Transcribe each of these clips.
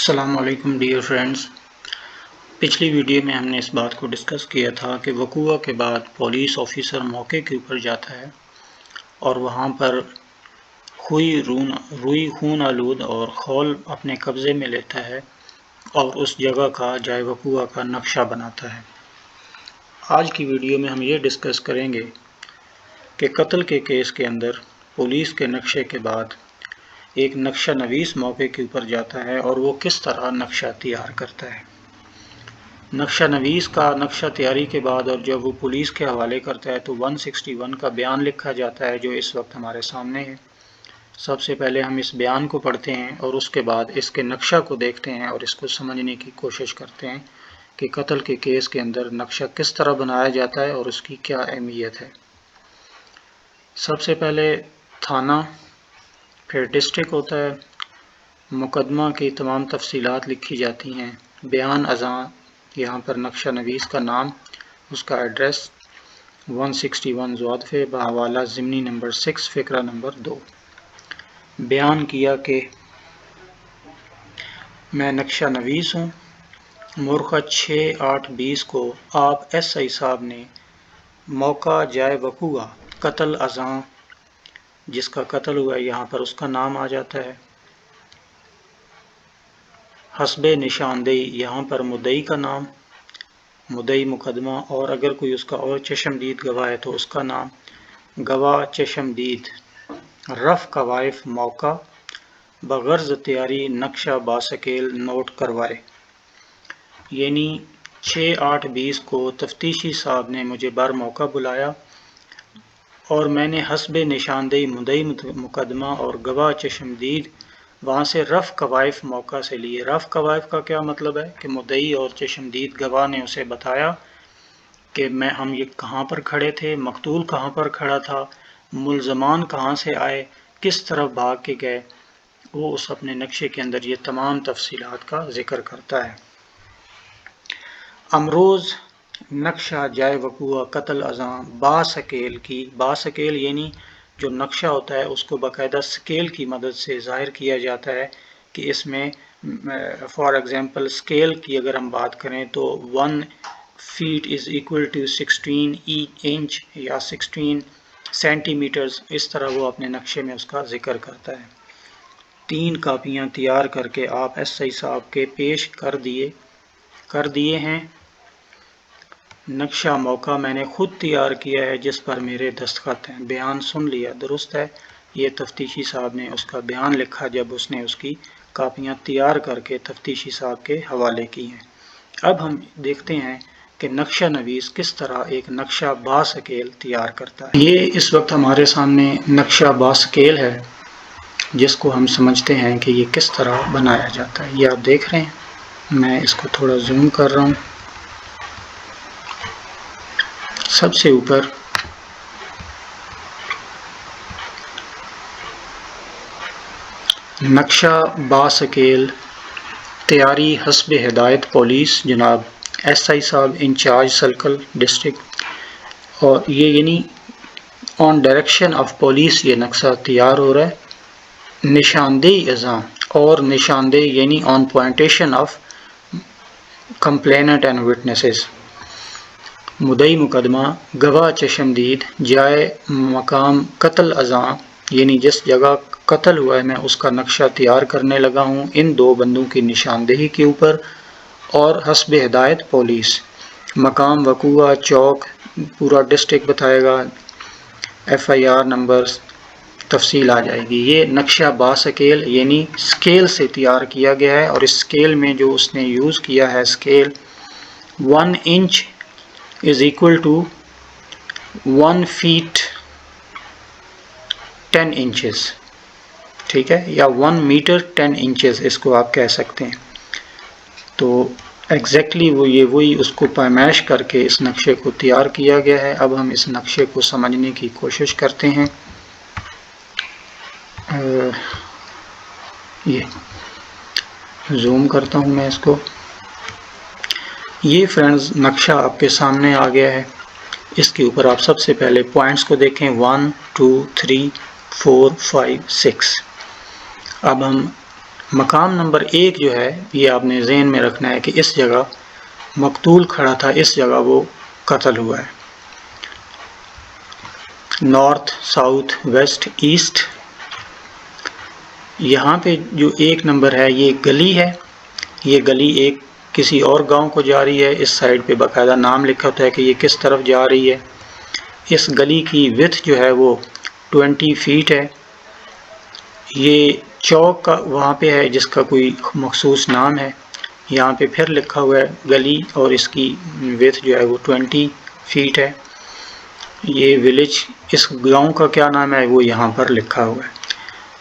अस्सलाम वालेकुम dear friends. पिछली वीडियो में हमने इस बात को डिस्कस किया था कि वक़ूआ के बाद पुलिस ऑफिसर मौके के ऊपर जाता है और वहाँ पर रुई खून आलूद और खौल अपने कब्ज़े में लेता है और उस जगह का जाए वक़ूआ का नक्शा बनाता है। आज की वीडियो में हम ये डिस्कस करेंगे कि कत्ल के केस के अंदर पुलिस के नक्शे के बाद एक नक्शा नवीस मौके के ऊपर जाता है और वो किस तरह नक्शा तैयार करता है। नक्शा नवीस का नक्शा तैयारी के बाद और जब वो पुलिस के हवाले करता है तो 161 का बयान लिखा जाता है जो इस वक्त हमारे सामने है। सबसे पहले हम इस बयान को पढ़ते हैं और उसके बाद इसके नक्शा को देखते हैं और इसको समझने की कोशिश करते हैं कि कत्ल के केस के अंदर नक्शा किस तरह बनाया जाता है और उसकी क्या अहमियत है। सबसे पहले थाना, फिर डिस्ट्रिक्ट होता है, मुकदमा की तमाम तफसीलात लिखी जाती हैं, बयान अज़ां, यहाँ पर नक्शा नवीस का नाम, उसका एड्रेस, 161 ज़वादफ़े बहवाला ज़िमनी नंबर 6 फ़िक्रा नंबर 2। बयान किया कि मैं नक्शा नवीस हूँ। मुर्ख़ 6/8/20 को आप SI साहब ने मौका जाए वक़ूआ कत्ल अज़ां, जिसका कत्ल हुआ है यहाँ पर उसका नाम आ जाता है, हस्बे निशानदेही यहाँ पर मुद्दई का नाम, मुद्दई मुकदमा, और अगर कोई उसका और चशमदीद गवाह है तो उसका नाम, गवाह चशमदीद, रफ़ कवाइफ मौका, बग़र्ज़ तैयारी नक्शा बासकेल नोट करवाए। यानी 6/8/20 को तफ्तीशी साहब ने मुझे बर मौका बुलाया और मैंने हस्बे निशानदेही मुद्दई मुकदमा और गवाह चशमदीद वहाँ से रफ़ कवाइफ मौका से लिए। रफ़ कवाइफ का क्या मतलब है कि मुद्दई और चशमदीद गवाह ने उसे बताया कि हम ये कहाँ पर खड़े थे, मकतूल कहाँ पर खड़ा था, मुल्ज़मान कहाँ से आए, किस तरफ भाग के गए। वो उस अपने नक्शे के अंदर ये तमाम तफसीलात का ज़िक्र करता है। अमरोज़ नक्शा जाए वक़ूआ कत्ल अज़ां बासकेल की, बासकेल यानी जो नक्शा होता है उसको बाकायदा स्केल की मदद से ज़ाहिर किया जाता है कि इसमें फॉर एग्ज़ाम्पल स्केल की अगर हम बात करें तो 1 feet is equal to 16 inch या 16 सेंटीमीटर्स, इस तरह वो अपने नक्शे में उसका ज़िक्र करता है। 3 कापियाँ तैयार करके आप SI साहब के पेश कर दिए हैं। नक्शा मौका मैंने खुद तैयार किया है जिस पर मेरे दस्तखत हैं। बयान सुन लिया, दुरुस्त है। ये तफ्तीशी साहब ने उसका बयान लिखा जब उसने उसकी कापियाँ तैयार करके तफ्तीशी साहब के हवाले की हैं। अब हम देखते हैं कि नक्शा नवीस किस तरह एक नक्शा बासकेल तैयार करता है। ये इस वक्त हमारे सामने नक्शा बासकेल है जिसको हम समझते हैं कि ये किस तरह बनाया जाता है। ये आप देख रहे हैं, मैं इसको थोड़ा जूम कर रहा हूँ। सबसे ऊपर नक्शा बासकेल तैयारी हस्ब हिदायत पुलिस जनाब SI साहब इंचार्ज सर्कल डिस्ट्रिक्ट, और ये यानी ऑन डायरेक्शन ऑफ पुलिस ये नक्शा तैयार हो रहा है। निशानदेही अज़ां और निशानदेही यानी on pointation of complainant and witnesses, मुद्दई मुकदमा, गवाह चशमदीद, जाए मकाम कत्ल अज़ां यानी जिस जगह कत्ल हुआ है मैं उसका नक्शा तैयार करने लगा हूँ इन 2 बंदों की निशानदेही के ऊपर, और हस्ब हिदायत पुलिस, मकाम वक़ूआ चौक पूरा डिस्ट्रिक्ट बताएगा, FIR नंबर्स तफसील आ जाएगी। ये नक्शा बासकेल यानी स्केल से तैयार किया गया है और इस स्केल में जो उसने यूज़ किया है scale 1 inch is equal to 1 feet 10 inches, ठीक है, या 1 मीटर 10 इंचेस इसको आप कह सकते हैं। तो एग्जैक्टली वही उसको पैमाइश करके इस नक्शे को तैयार किया गया है। अब हम इस नक्शे को समझने की कोशिश करते हैं। ये जूम करता हूँ मैं इसको। ये फ्रेंड्स नक्शा आपके सामने आ गया है। इसके ऊपर आप सबसे पहले पॉइंट्स को देखें 1 2 3 4 5 6। अब हम मकाम नंबर 1 जो है ये आपने ज़हन में रखना है कि इस जगह मकतूल खड़ा था, इस जगह वो कत्ल हुआ है। North, south, west, east. यहाँ पे जो 1 नंबर है ये गली है, ये गली एक किसी और गांव को जा रही है। इस साइड पे बाकायदा नाम लिखा होता है कि ये किस तरफ जा रही है। इस गली की विड्थ जो है वो 20 फीट है। ये चौक का वहाँ पे है जिसका कोई मखसूस नाम है। यहाँ पे फिर लिखा हुआ है गली और इसकी विड्थ जो है वो 20 फीट है। ये विलेज, इस गांव का क्या नाम है वो यहाँ पर लिखा हुआ है।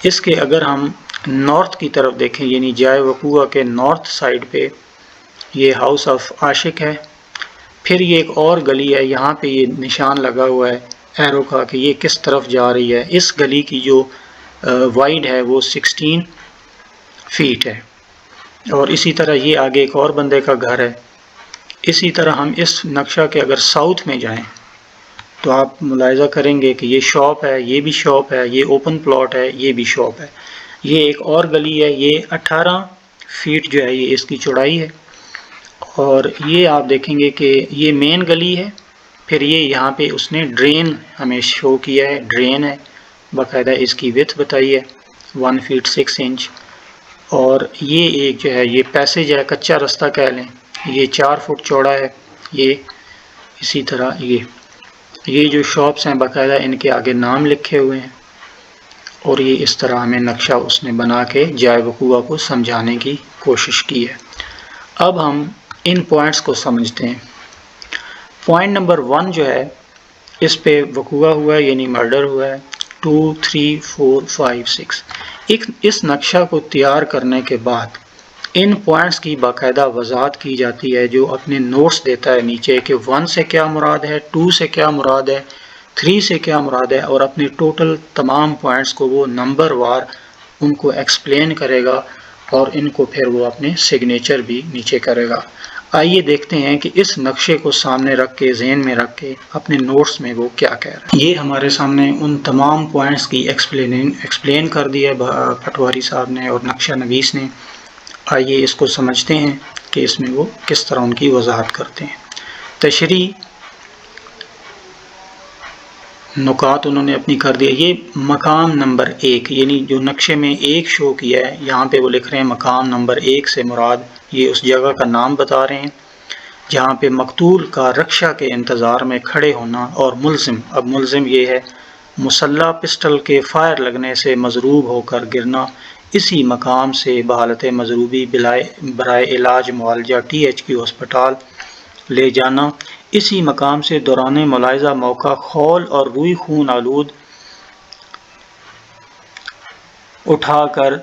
इसके अगर हम नॉर्थ की तरफ देखें, यानी जाए वकूआ के नॉर्थ साइड पे ये हाउस ऑफ आशिक है। फिर ये एक और गली है, यहाँ पे ये निशान लगा हुआ है एरो का कि ये किस तरफ जा रही है। इस गली की जो वाइड है वो 16 फीट है। और इसी तरह ये आगे एक और बंदे का घर है। इसी तरह हम इस नक्शा के अगर साउथ में जाएं तो आप मुलाहिज़ा करेंगे कि ये शॉप है, ये भी शॉप है, ये ओपन प्लॉट है, ये भी शॉप है। ये एक और गली है, ये 18 फीट जो है ये इसकी चौड़ाई है। और ये आप देखेंगे कि ये मेन गली है। फिर ये यहाँ पे उसने ड्रेन हमें शो किया है, ड्रेन है, बाकायदा इसकी विड्थ बताई है 1 फीट 6 इंच। और ये एक जो है ये पैसेज है, कच्चा रास्ता कह लें, ये 4 फुट चौड़ा है। ये इसी तरह ये जो शॉप्स हैं बाकायदा इनके आगे नाम लिखे हुए हैं। और ये इस तरह हमें नक्शा उसने बना के जाए वकूआ को समझाने की कोशिश की है। अब हम इन पॉइंट्स को समझते हैं। पॉइंट नंबर 1 जो है इस पे वकूआ हुआ है यानी मर्डर हुआ है 2, 3, 4, 5, 6। इस नक्शा को तैयार करने के बाद इन पॉइंट्स की बाकायदा वजाहत की जाती है, जो अपने नोट्स देता है नीचे कि 1 से क्या मुराद है, 2 से क्या मुराद है, 3 से क्या मुराद है, और अपने टोटल तमाम पॉइंट्स को वो नंबर वार उनको एक्सप्लेन करेगा और इनको फिर वो अपने सिग्नेचर भी नीचे करेगा। आइए देखते हैं कि इस नक्शे को सामने रख के, ज़हन में रख के अपने नोट्स में वो क्या कह रहा है। ये हमारे सामने उन तमाम पॉइंट्स की एक्सप्लेन कर दिया पटवारी साहब ने और नक्शा नवीस ने। आइए इसको समझते हैं कि इसमें वो किस तरह उनकी वजाहत करते हैं। तशरी नुकात उन्होंने अपनी कर दिए। ये मकाम नंबर 1 यानी जो नक्शे में 1 शो किया है, यहाँ पे वो लिख रहे हैं मकाम नंबर 1 से मुराद ये उस जगह का नाम बता रहे हैं जहाँ पे मकतूल का रक्षा के इंतज़ार में खड़े होना और मुल्ज़िम, अब मुल्ज़िम ये है मुसल्ला पिस्टल के फायर लगने से मजरूब होकर गिरना, इसी मकाम से बहालत मजरूबी बराए इलाज मुआलजा THQ अस्पताल ले जाना, इसी मकाम से दौरान मुलाहिज़ा मौका खौल और रूई खून आलूद उठाकर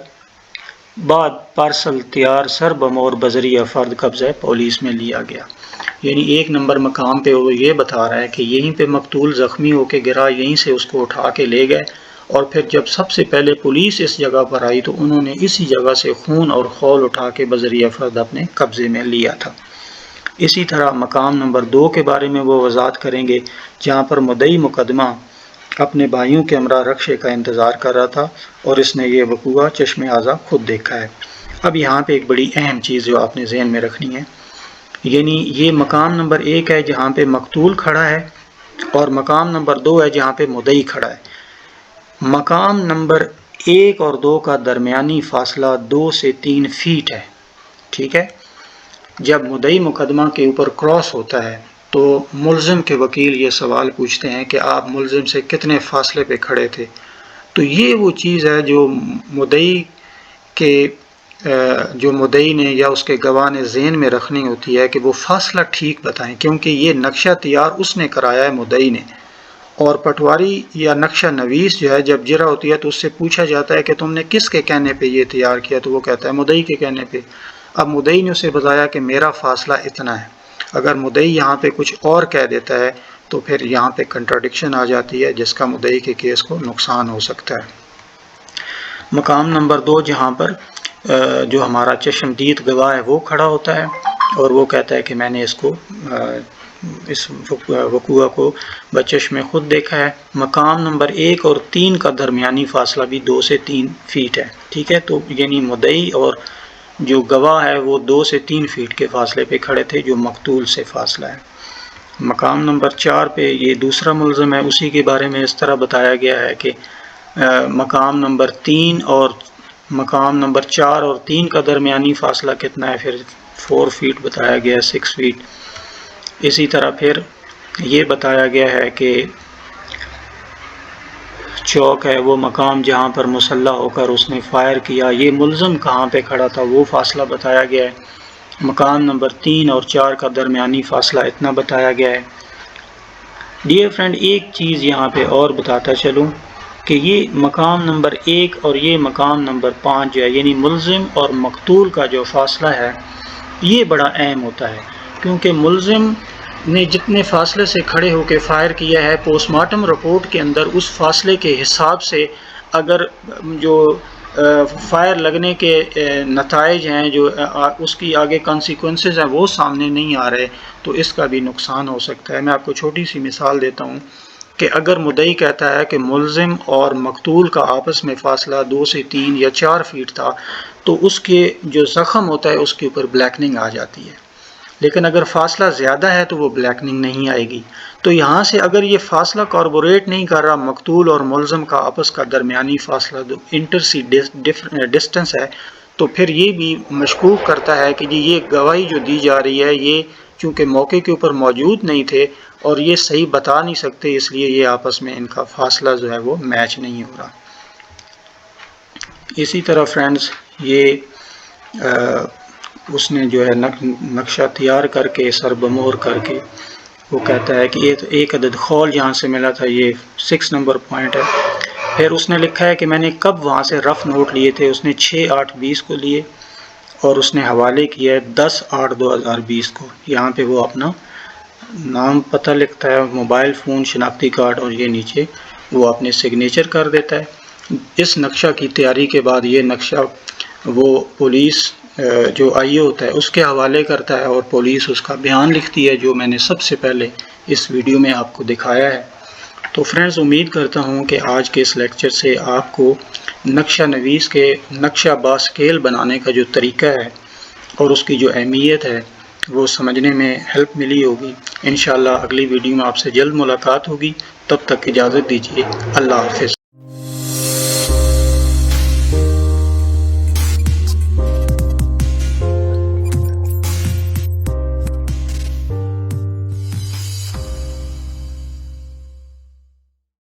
बाद पार्सल तैयार सर बमौर बजरिया फ़र्द कब्ज़ा पुलिस में लिया गया। यानी 1 नंबर मकाम पे वो ये बता रहा है कि यहीं पे मकतूल ज़ख्मी होकर गिरा, यहीं से उसको उठा के ले गए और फिर जब सबसे पहले पुलिस इस जगह पर आई तो उन्होंने इसी जगह से खून और खौल उठा के बजरिया फ़र्द अपने कब्ज़े में लिया था। इसी तरह मकाम नंबर 2 के बारे में वो वजाहत करेंगे जहाँ पर मुद्दई मुकदमा अपने भाइयों के हमरा रक्षे का इंतज़ार कर रहा था और इसने ये वकूआ चश्मे आज़ा खुद देखा है। अब यहाँ पे एक बड़ी अहम चीज़ जो आपने ज़हन में रखनी है, यानी ये मकाम नंबर 1 है जहाँ पे मकतूल खड़ा है और मकाम नंबर 2 है जहाँ पे मुद्दई खड़ा है। मकाम नंबर 1 और 2 का दरमियानी फासला 2 से 3 फीट है, ठीक है। जब मुद्दई मुकदमा के ऊपर क्रॉस होता है तो मुल्ज़िम के वकील ये सवाल पूछते हैं कि आप मुल्ज़िम से कितने फासले पे खड़े थे। तो ये वो चीज़ है जो मुद्दई ने या उसके गवाह ने ज़हन में रखनी होती है कि वो फासला ठीक बताएं, क्योंकि ये नक्शा तैयार उसने कराया है मुद्दई ने। और पटवारी या नक्शा नवीस जो है जब जिरा होती है तो उससे पूछा जाता है कि तुमने किसके कहने पे ये तैयार किया, तो वो कहता है मुद्दई के कहने पे। अब मुद्दई ने उसे बताया कि मेरा फासला इतना है। अगर मुद्दई यहाँ पे कुछ और कह देता है तो फिर यहाँ पे कंट्राडिक्शन आ जाती है जिसका मुद्दई के केस को नुकसान हो सकता है। मकाम नंबर 2 जहाँ पर जो हमारा चश्मदीद गवाह है वो खड़ा होता है और वो कहता है कि मैंने इसको इस वकूआ को बचश में खुद देखा है। मकाम नंबर 1 और 3 का दरमियानी फासला भी 2 से 3 फीट है। ठीक है, तो यानी मुद्दई और जो गवाह है वो 2 से 3 फीट के फासले पे खड़े थे, जो मकतूल से फासला है। मकाम नंबर 4 पे ये दूसरा मुल्ज़िम है, उसी के बारे में इस तरह बताया गया है कि मकाम नंबर 3 और मकाम नंबर 4 और 3 का दरमियानी फासला कितना है, फिर 4 फीट बताया गया, 6 फीट। इसी तरह फिर ये बताया गया है कि चौक है वो मकाम जहाँ पर मुसल्ला होकर उसने फायर किया, ये मुल्ज़िम कहाँ पे खड़ा था वो फासला बताया गया है। मकाम नंबर 3 और 4 का दरमियानी फासला इतना बताया गया है। डियर फ्रेंड, एक चीज़ यहाँ पे और बताता चलूँ कि ये मकाम नंबर 1 और ये मकाम नंबर 5 जो है, यानी मुल्ज़िम और मकतूल का जो फासला है, ये बड़ा अहम होता है, क्योंकि मुल्ज़िम ने जितने फासले से खड़े होकर फायर किया है, पोस्टमार्टम रिपोर्ट के अंदर उस फासले के हिसाब से अगर जो फायर लगने के नताइज हैं, जो उसकी आगे कॉन्सिक्वेंसेस हैं, वो सामने नहीं आ रहे, तो इसका भी नुकसान हो सकता है। मैं आपको छोटी सी मिसाल देता हूँ कि अगर मुद्दई कहता है कि मुल्ज़िम और मकतूल का आपस में फ़ासला 2 से 3 या 4 फीट था, तो उसके जो ज़ख़म होता है उसके ऊपर ब्लैकनिंग आ जाती है। लेकिन अगर फ़ासला ज़्यादा है तो वो ब्लैकनिंग नहीं आएगी। तो यहाँ से अगर ये फ़ासला कॉर्पोरेट नहीं कर रहा, मकतूल और मुल्ज़िम का आपस का दरमियानी फ़ासला जो इंटरसी डिस्टेंस है, तो फिर ये भी मशकूक करता है कि जी ये गवाही जो दी जा रही है, ये चूँकि मौके के ऊपर मौजूद नहीं थे और ये सही बता नहीं सकते, इसलिए ये आपस में इनका फ़ासला जो है वो मैच नहीं हो रहा। इसी तरह फ्रेंड्स, ये उसने जो है नक्शा तैयार करके सरबमोर करके वो कहता है कि एक अदद खौल यहाँ से मिला था, ये 6 नंबर पॉइंट है। फिर उसने लिखा है कि मैंने कब वहाँ से रफ़ नोट लिए थे, उसने 6/8/20 को लिए और उसने हवाले किया है 10/8/2020 को। यहाँ पे वो अपना नाम पता लिखता है, मोबाइल फ़ोन, शनाख्ती कार्ड, और ये नीचे वो अपने सिग्नेचर कर देता है। इस नक्शा की तैयारी के बाद ये नक्शा वो पुलिस जो आईओ होता है उसके हवाले करता है और पुलिस उसका बयान लिखती है, जो मैंने सबसे पहले इस वीडियो में आपको दिखाया है। तो फ्रेंड्स, उम्मीद करता हूँ कि आज के इस लेक्चर से आपको नक्शा नवीस के नक्शा बास्केल बनाने का जो तरीका है और उसकी जो अहमियत है वो समझने में हेल्प मिली होगी। इंशाअल्लाह अगली वीडियो में आपसे जल्द मुलाकात होगी। तब तक इजाज़त दीजिए। अल्लाह हाफ़िज़।